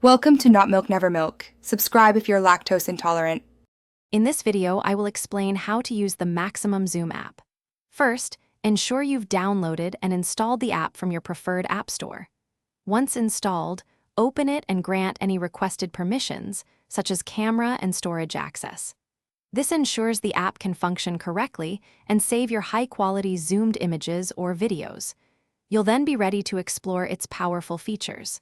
Welcome to Not Milk Never Milk. Subscribe if you're lactose intolerant. In this video, I will explain how to use the Maximum Zoom app. First, ensure you've downloaded and installed the app from your preferred app store. Once installed, open it and grant any requested permissions, such as camera and storage access. This ensures the app can function correctly and save your high-quality zoomed images or videos. You'll then be ready to explore its powerful features.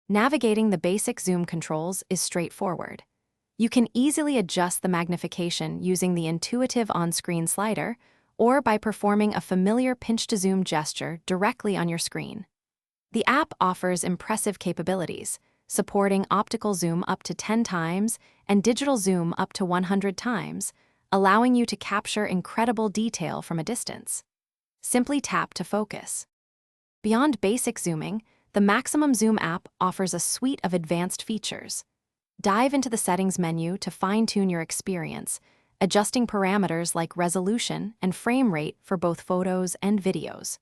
Navigating the basic zoom controls is straightforward. You can easily adjust the magnification using the intuitive on-screen slider or by performing a familiar pinch-to-zoom gesture directly on your screen. The app offers impressive capabilities, supporting optical zoom up to 10 times and digital zoom up to 100 times, allowing you to capture incredible detail from a distance. Simply tap to focus. Beyond basic zooming, the Maximum Zoom app offers a suite of advanced features. Dive into the settings menu to fine-tune your experience, adjusting parameters like resolution and frame rate for both photos and videos.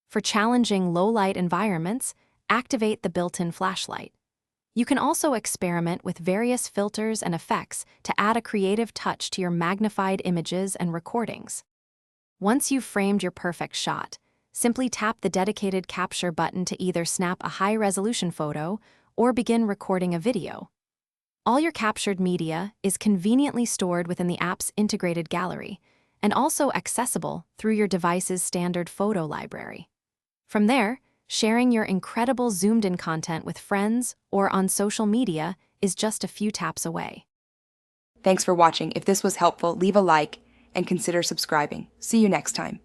For challenging low-light environments, activate the built-in flashlight. You can also experiment with various filters and effects to add a creative touch to your magnified images and recordings. Once you've framed your perfect shot, simply tap the dedicated capture button to either snap a high-resolution photo or begin recording a video. All your captured media is conveniently stored within the app's integrated gallery and also accessible through your device's standard photo library. From there, sharing your incredible zoomed-in content with friends or on social media is just a few taps away. Thanks for watching. If this was helpful, leave a like and consider subscribing. See you next time.